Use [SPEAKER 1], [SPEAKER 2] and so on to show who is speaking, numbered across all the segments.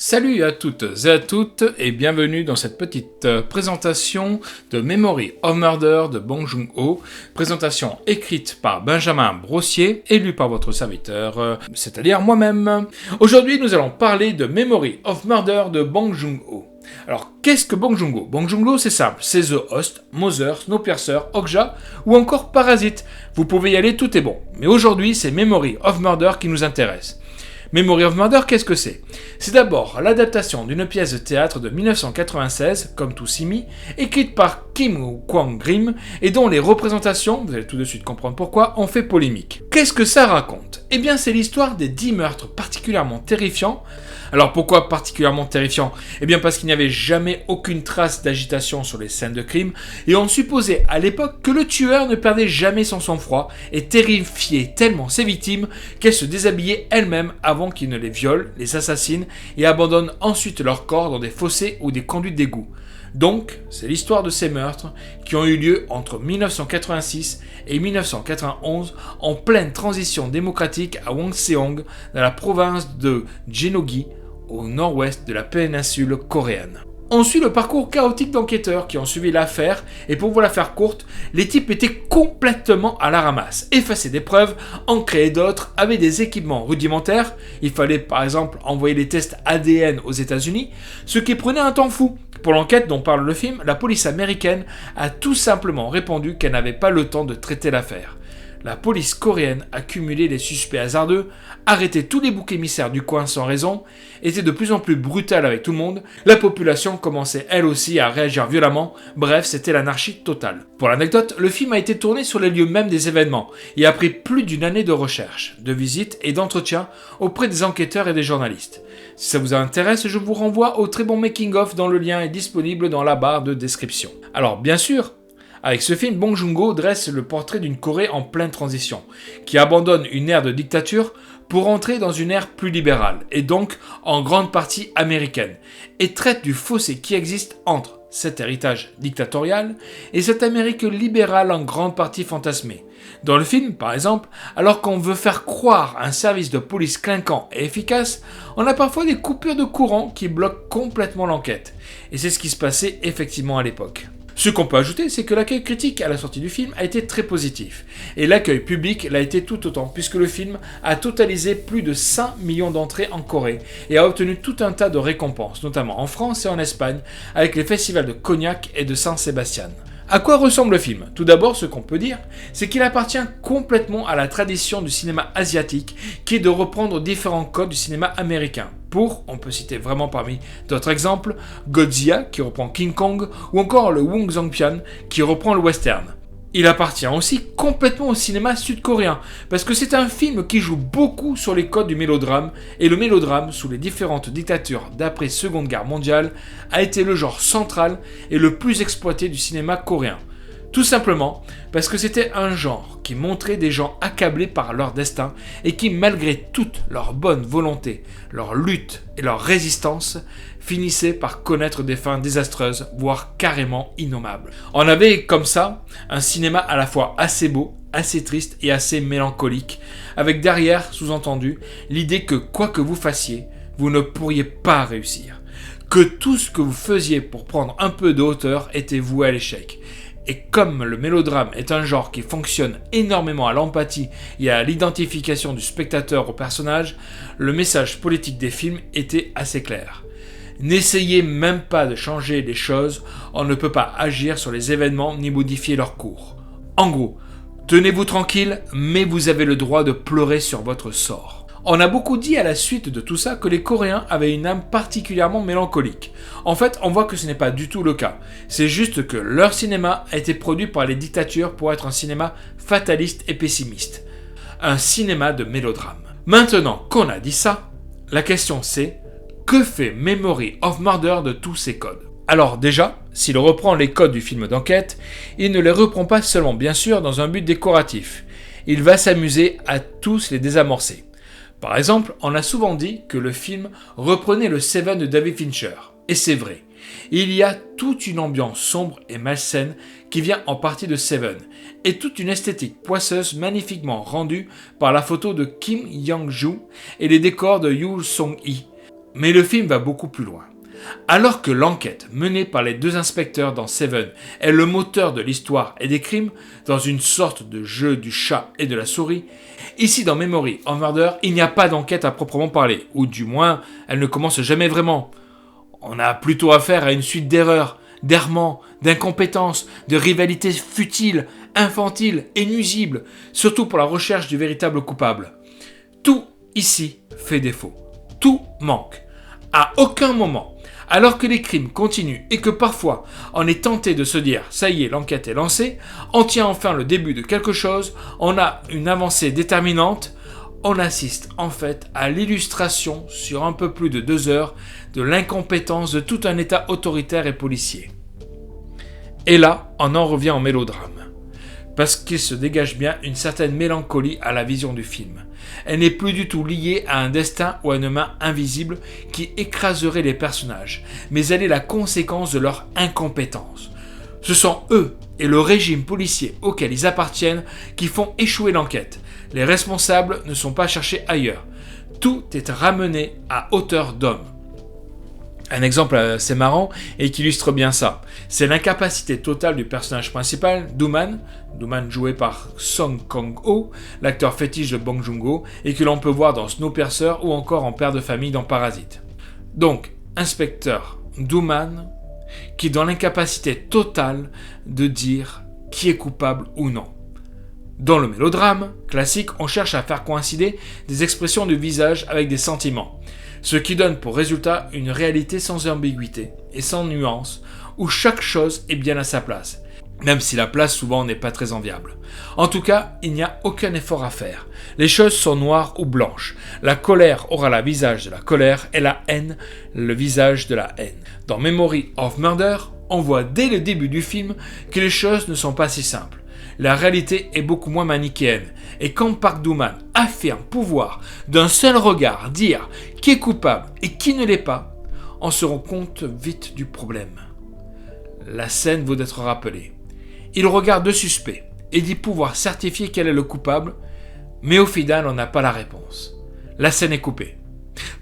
[SPEAKER 1] Salut à toutes et à toutes et bienvenue dans cette petite présentation de Memory of Murder de Bong Joon-ho, présentation écrite par Benjamin Brossier et lue par votre serviteur, c'est-à-dire moi-même. Aujourd'hui nous allons parler de Memory of Murder de Bong Joon-ho. Alors qu'est-ce que Bong Joon-ho ? Bong Joon-ho c'est simple, c'est The Host, Mother, Snowpiercer, Okja ou encore Parasite. Vous pouvez y aller, tout est bon. Mais aujourd'hui c'est Memory of Murder qui nous intéresse. Memory of Murder, qu'est-ce que c'est ? C'est d'abord l'adaptation d'une pièce de théâtre de 1996, comme To See Me, écrite par Kim Kwang-rim et dont les représentations, vous allez tout de suite comprendre pourquoi, ont fait polémique. Qu'est-ce que ça raconte ? Eh bien, c'est l'histoire des 10 meurtres particulièrement terrifiants. Alors pourquoi particulièrement terrifiants ? Eh bien parce qu'il n'y avait jamais aucune trace d'agitation sur les scènes de crime et on supposait à l'époque que le tueur ne perdait jamais son sang-froid et terrifiait tellement ses victimes qu'elles se déshabillaient elles-mêmes avant qu'il ne les viole, les assassine et abandonne ensuite leur corps dans des fossés ou des conduites d'égout. Donc, c'est l'histoire de ces meurtres qui ont eu lieu entre 1986 et 1991 en pleine transition démocratique à Wonseong dans la province de Jeongi au nord-ouest de la péninsule coréenne. On suit le parcours chaotique d'enquêteurs qui ont suivi l'affaire et pour vous la faire courte, les types étaient complètement à la ramasse, effaçaient des preuves, en créaient d'autres, avaient des équipements rudimentaires, il fallait par exemple envoyer les tests ADN aux États-Unis, ce qui prenait un temps fou. Pour l'enquête dont parle le film, la police américaine a tout simplement répondu qu'elle n'avait pas le temps de traiter l'affaire. La police coréenne a cumulé les suspects hasardeux, arrêté tous les boucs émissaires du coin sans raison, était de plus en plus brutale avec tout le monde, la population commençait elle aussi à réagir violemment, bref c'était l'anarchie totale. Pour l'anecdote, le film a été tourné sur les lieux mêmes des événements et a pris plus d'une année de recherche, de visites et d'entretiens auprès des enquêteurs et des journalistes. Si ça vous intéresse, je vous renvoie au très bon making-of dont le lien est disponible dans la barre de description. Alors bien sûr, avec ce film, Bong Joon-ho dresse le portrait d'une Corée en pleine transition, qui abandonne une ère de dictature pour entrer dans une ère plus libérale, et donc en grande partie américaine, et traite du fossé qui existe entre cet héritage dictatorial et cette Amérique libérale en grande partie fantasmée. Dans le film, par exemple, alors qu'on veut faire croire un service de police clinquant et efficace, on a parfois des coupures de courant qui bloquent complètement l'enquête, et c'est ce qui se passait effectivement à l'époque. Ce qu'on peut ajouter, c'est que l'accueil critique à la sortie du film a été très positif. Et l'accueil public l'a été tout autant, puisque le film a totalisé plus de 5 millions d'entrées en Corée et a obtenu tout un tas de récompenses, notamment en France et en Espagne, avec les festivals de Cognac et de Saint-Sébastien. À quoi ressemble le film ? Tout d'abord, ce qu'on peut dire, c'est qu'il appartient complètement à la tradition du cinéma asiatique, qui est de reprendre différents codes du cinéma américain. On peut citer vraiment parmi d'autres exemples, Godzilla qui reprend King Kong, ou encore le Wong Zhangpian qui reprend le western. Il appartient aussi complètement au cinéma sud-coréen, parce que c'est un film qui joue beaucoup sur les codes du mélodrame, et le mélodrame, sous les différentes dictatures d'après Seconde Guerre mondiale, a été le genre central et le plus exploité du cinéma coréen. Tout simplement parce que c'était un genre qui montrait des gens accablés par leur destin et qui, malgré toute leur bonne volonté, leur lutte et leur résistance, finissaient par connaître des fins désastreuses, voire carrément innommables. On avait comme ça un cinéma à la fois assez beau, assez triste et assez mélancolique, avec derrière, sous-entendu, l'idée que quoi que vous fassiez, vous ne pourriez pas réussir. Que tout ce que vous faisiez pour prendre un peu de hauteur était voué à l'échec. Et comme le mélodrame est un genre qui fonctionne énormément à l'empathie et à l'identification du spectateur au personnage, le message politique des films était assez clair. N'essayez même pas de changer les choses, on ne peut pas agir sur les événements ni modifier leur cours. En gros, tenez-vous tranquille, mais vous avez le droit de pleurer sur votre sort. On a beaucoup dit à la suite de tout ça que les Coréens avaient une âme particulièrement mélancolique. En fait, on voit que ce n'est pas du tout le cas. C'est juste que leur cinéma a été produit par les dictatures pour être un cinéma fataliste et pessimiste. Un cinéma de mélodrame. Maintenant qu'on a dit ça, la question c'est, que fait Memory of Murder de tous ces codes ? Alors déjà, s'il reprend les codes du film d'enquête, il ne les reprend pas seulement bien sûr dans un but décoratif. Il va s'amuser à tous les désamorcer. Par exemple, on a souvent dit que le film reprenait le Seven de David Fincher. Et c'est vrai. Il y a toute une ambiance sombre et malsaine qui vient en partie de Seven, et toute une esthétique poisseuse magnifiquement rendue par la photo de Kim Young-joo et les décors de Yoo Song-hee. Mais le film va beaucoup plus loin. Alors que l'enquête menée par les deux inspecteurs dans Seven est le moteur de l'histoire et des crimes, dans une sorte de jeu du chat et de la souris, ici dans Memory of Murder, il n'y a pas d'enquête à proprement parler, ou du moins, elle ne commence jamais vraiment. On a plutôt affaire à une suite d'erreurs, d'errements, d'incompétences, de rivalités futiles, infantiles et nuisibles, surtout pour la recherche du véritable coupable. Tout ici fait défaut. Tout manque. À aucun moment, alors que les crimes continuent et que parfois on est tenté de se dire « ça y est, l'enquête est lancée », on tient enfin le début de quelque chose, on a une avancée déterminante, on assiste en fait à l'illustration sur un peu plus de 2 heures de l'incompétence de tout un État autoritaire et policier. Et là, on en revient au mélodrame. Parce qu'il se dégage bien une certaine mélancolie à la vision du film. Elle n'est plus du tout liée à un destin ou à une main invisible qui écraserait les personnages, mais elle est la conséquence de leur incompétence. Ce sont eux et le régime policier auquel ils appartiennent qui font échouer l'enquête. Les responsables ne sont pas cherchés ailleurs. Tout est ramené à hauteur d'homme. Un exemple assez marrant et qui illustre bien ça, c'est l'incapacité totale du personnage principal, Dooman joué par Song Kang-ho, l'acteur fétiche de Bong Joon-ho, et que l'on peut voir dans Snowpiercer ou encore en père de famille dans Parasite. Donc, inspecteur Dooman, qui est dans l'incapacité totale de dire qui est coupable ou non. Dans le mélodrame classique, on cherche à faire coïncider des expressions du visage avec des sentiments, ce qui donne pour résultat une réalité sans ambiguïté et sans nuance, où chaque chose est bien à sa place, même si la place souvent n'est pas très enviable. En tout cas, il n'y a aucun effort à faire. Les choses sont noires ou blanches. La colère aura le visage de la colère et la haine le visage de la haine. Dans Memory of Murder, on voit dès le début du film que les choses ne sont pas si simples. La réalité est beaucoup moins manichéenne, et quand Park Doo-man affirme pouvoir d'un seul regard dire qui est coupable et qui ne l'est pas, on se rend compte vite du problème. La scène vaut d'être rappelée. Il regarde le suspect et dit pouvoir certifier quel est le coupable, mais au final on n'a pas la réponse. La scène est coupée.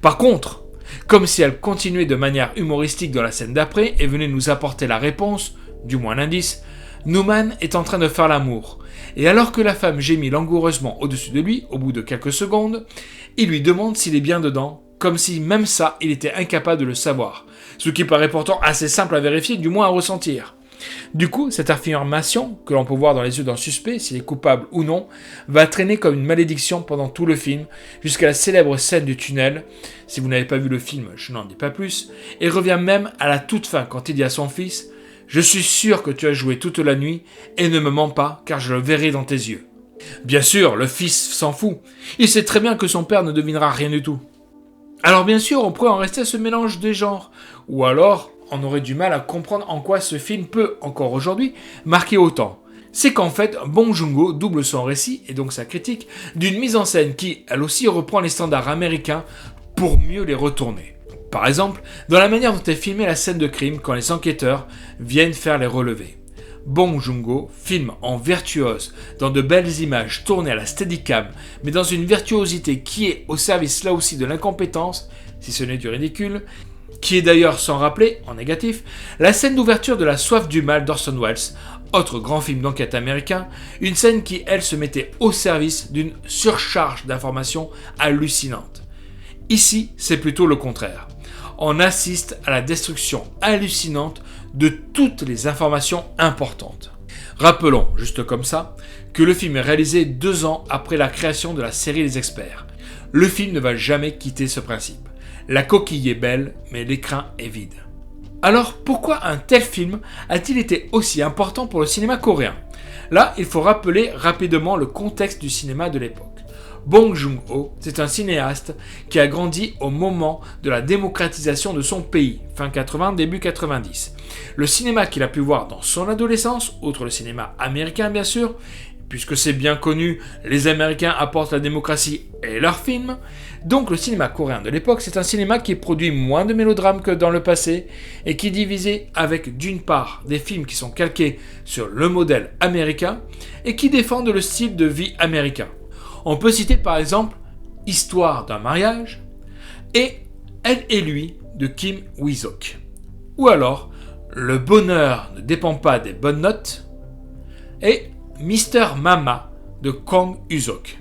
[SPEAKER 1] Par contre, comme si elle continuait de manière humoristique dans la scène d'après et venait nous apporter la réponse, du moins l'indice, Doo-man est en train de faire l'amour, et alors que la femme gémit langoureusement au-dessus de lui, au bout de quelques secondes, il lui demande s'il est bien dedans, comme si même ça, il était incapable de le savoir, ce qui paraît pourtant assez simple à vérifier, du moins à ressentir. Du coup, cette affirmation, que l'on peut voir dans les yeux d'un suspect, s'il est coupable ou non, va traîner comme une malédiction pendant tout le film, jusqu'à la célèbre scène du tunnel. Si vous n'avez pas vu le film, je n'en dis pas plus, et revient même à la toute fin quand il dit à son fils « Je suis sûr que tu as joué toute la nuit, et ne me mens pas, car je le verrai dans tes yeux. » Bien sûr, le fils s'en fout. Il sait très bien que son père ne devinera rien du tout. Alors bien sûr, on pourrait en rester à ce mélange des genres, ou alors on aurait du mal à comprendre en quoi ce film peut, encore aujourd'hui, marquer autant. C'est qu'en fait, Bong Joon-ho double son récit, et donc sa critique, d'une mise en scène qui, elle aussi, reprend les standards américains pour mieux les retourner. Par exemple, dans la manière dont est filmée la scène de crime quand les enquêteurs viennent faire les relevés. Bong Joon-ho filme en virtuose, dans de belles images tournées à la Steadicam, mais dans une virtuosité qui est au service là aussi de l'incompétence, si ce n'est du ridicule, qui est d'ailleurs, sans rappeler, en négatif, la scène d'ouverture de La Soif du Mal d'Orson Welles, autre grand film d'enquête américain, une scène qui, elle, se mettait au service d'une surcharge d'informations hallucinante. Ici, c'est plutôt le contraire. On assiste à la destruction hallucinante de toutes les informations importantes. Rappelons, juste comme ça, que le film est réalisé 2 ans après la création de la série Les Experts. Le film ne va jamais quitter ce principe. La coquille est belle, mais l'écran est vide. Alors, pourquoi un tel film a-t-il été aussi important pour le cinéma coréen ? Là, il faut rappeler rapidement le contexte du cinéma de l'époque. Bong Joon-ho, c'est un cinéaste qui a grandi au moment de la démocratisation de son pays, fin 80, début 90. Le cinéma qu'il a pu voir dans son adolescence, outre le cinéma américain bien sûr, puisque c'est bien connu, les Américains apportent la démocratie et leurs films, donc le cinéma coréen de l'époque, c'est un cinéma qui produit moins de mélodrames que dans le passé et qui est divisé avec d'une part des films qui sont calqués sur le modèle américain et qui défendent le style de vie américain. On peut citer par exemple Histoire d'un mariage et Elle et lui de Kim Woo-seok. Ou alors Le bonheur ne dépend pas des bonnes notes et Mister Mama de Kang Woo-seok,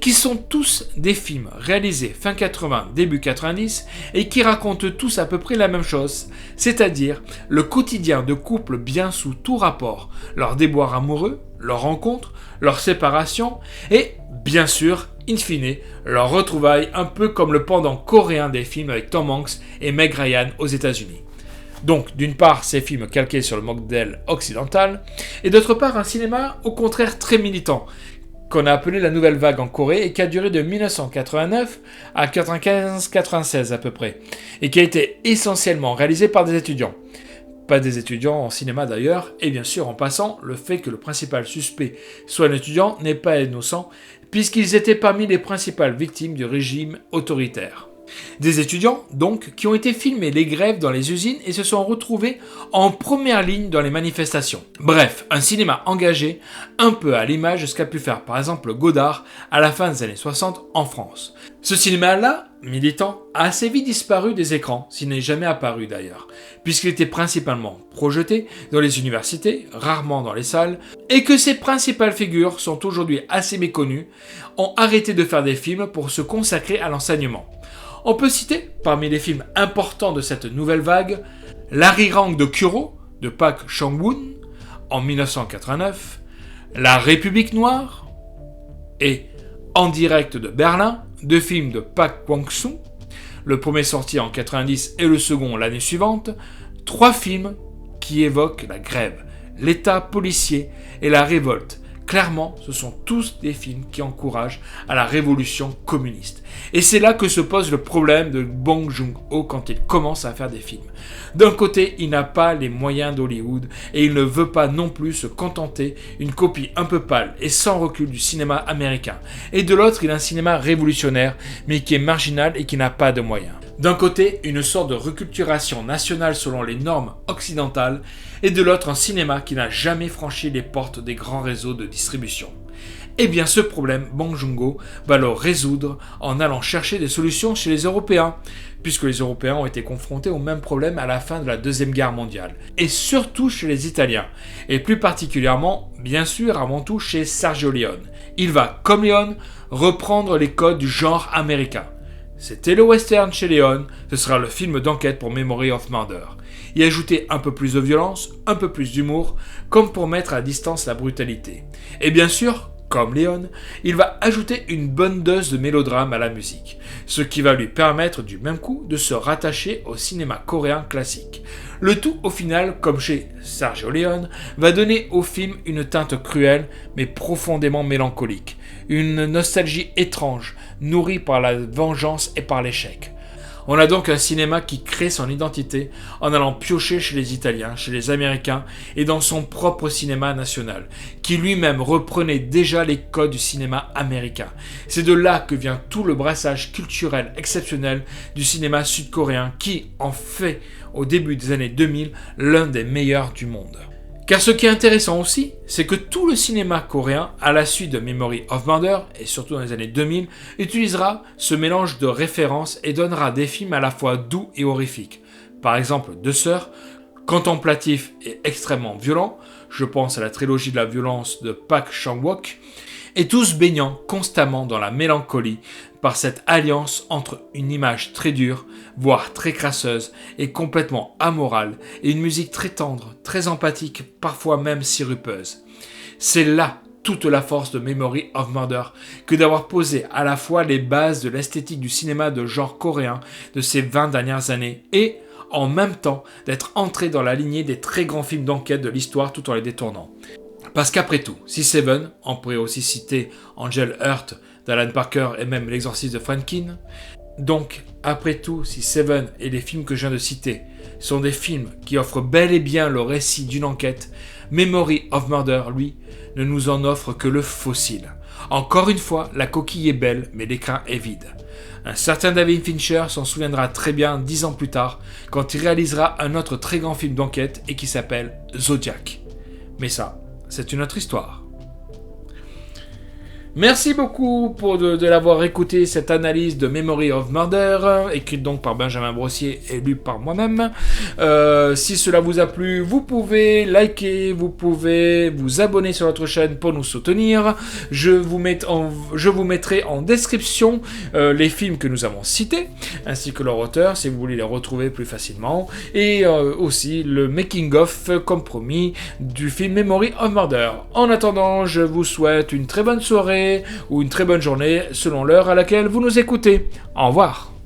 [SPEAKER 1] qui sont tous des films réalisés fin 80, début 90 et qui racontent tous à peu près la même chose, c'est-à-dire le quotidien de couples bien sous tout rapport, leurs déboires amoureux, leurs rencontres, leurs séparations et, bien sûr, in fine, leurs retrouvailles, un peu comme le pendant coréen des films avec Tom Hanks et Meg Ryan aux États-Unis. Donc, d'une part, ces films calqués sur le modèle occidental, et d'autre part, un cinéma au contraire très militant, qu'on a appelé la nouvelle vague en Corée et qui a duré de 1989 à 95-96 à peu près, et qui a été essentiellement réalisé par des étudiants. Pas des étudiants en cinéma d'ailleurs, et bien sûr en passant, le fait que le principal suspect soit un étudiant n'est pas innocent, puisqu'ils étaient parmi les principales victimes du régime autoritaire. Des étudiants, donc, qui ont été filmés les grèves dans les usines et se sont retrouvés en première ligne dans les manifestations. Bref, un cinéma engagé, un peu à l'image de ce qu'a pu faire par exemple Godard à la fin des années 60 en France. Ce cinéma-là, militant, a assez vite disparu des écrans, s'il n'est jamais apparu d'ailleurs, puisqu'il était principalement projeté dans les universités, rarement dans les salles, et que ses principales figures sont aujourd'hui assez méconnues, ont arrêté de faire des films pour se consacrer à l'enseignement. On peut citer, parmi les films importants de cette nouvelle vague, L'Arirang de Kuro, de Park Chan-woon, en 1989, La République Noire, et En direct de Berlin, deux films de Park Kwang-soo, le premier sorti en 90 et le second l'année suivante, trois films qui évoquent la grève, l'état policier et la révolte. Clairement, ce sont tous des films qui encouragent à la révolution communiste. Et c'est là que se pose le problème de Bong Joon-ho quand il commence à faire des films. D'un côté, il n'a pas les moyens d'Hollywood et il ne veut pas non plus se contenter d'une copie un peu pâle et sans recul du cinéma américain. Et de l'autre, il a un cinéma révolutionnaire, mais qui est marginal et qui n'a pas de moyens. D'un côté, une sorte de reculturation nationale selon les normes occidentales, et de l'autre, un cinéma qui n'a jamais franchi les portes des grands réseaux de distribution. Eh bien, ce problème, Bong Joon-ho va le résoudre en allant chercher des solutions chez les Européens, puisque les Européens ont été confrontés au même problème à la fin de la Deuxième Guerre mondiale, et surtout chez les Italiens, et plus particulièrement, bien sûr, avant tout chez Sergio Leone. Il va, comme Leone, reprendre les codes du genre américain. C'était le western chez Leone, ce sera le film d'enquête pour Memory of Murder. Y ajouter un peu plus de violence, un peu plus d'humour, comme pour mettre à distance la brutalité. Et bien sûr, comme Leone, il va ajouter une bonne dose de mélodrame à la musique, ce qui va lui permettre du même coup de se rattacher au cinéma coréen classique. Le tout, au final, comme chez Sergio Leone, va donner au film une teinte cruelle, mais profondément mélancolique. Une nostalgie étrange, nourrie par la vengeance et par l'échec. On a donc un cinéma qui crée son identité en allant piocher chez les Italiens, chez les Américains et dans son propre cinéma national, qui lui-même reprenait déjà les codes du cinéma américain. C'est de là que vient tout le brassage culturel exceptionnel du cinéma sud-coréen qui en fait, au début des années 2000, l'un des meilleurs du monde. Car ce qui est intéressant aussi, c'est que tout le cinéma coréen, à la suite de Memory of Murder, et surtout dans les années 2000, utilisera ce mélange de références et donnera des films à la fois doux et horrifiques. Par exemple, Deux Sœurs, contemplatif et extrêmement violent, je pense à la trilogie de la violence de Park Chan-wook, et tous baignant constamment dans la mélancolie par cette alliance entre une image très dure, voire très crasseuse et complètement amorale, et une musique très tendre, très empathique, parfois même sirupeuse. C'est là toute la force de Memory of Murder que d'avoir posé à la fois les bases de l'esthétique du cinéma de genre coréen de ces 20 dernières années et en même temps d'être entré dans la lignée des très grands films d'enquête de l'histoire tout en les détournant. Parce qu'après tout, si Seven, on pourrait aussi citer Angel Heart d'Alan Parker et même L'Exorciste de Franken, donc après tout, si Seven et les films que je viens de citer sont des films qui offrent bel et bien le récit d'une enquête, Memory of Murder, lui, ne nous en offre que le fossile. Encore une fois, la coquille est belle, mais l'écran est vide. Un certain David Fincher s'en souviendra très bien 10 ans plus tard, quand il réalisera un autre très grand film d'enquête et qui s'appelle Zodiac. Mais ça, c'est une autre histoire. Merci beaucoup de l'avoir écouté, cette analyse de Memory of Murder, écrite donc par Benjamin Brossier et lue par moi-même. Si cela vous a plu, vous pouvez liker, vous pouvez vous abonner sur notre chaîne pour nous soutenir. Je vous mettrai en description les films que nous avons cités, ainsi que leur auteur, si vous voulez les retrouver plus facilement, et aussi le making-of compromis du film Memory of Murder. En attendant, je vous souhaite une très bonne soirée ou une très bonne journée selon l'heure à laquelle vous nous écoutez. Au revoir.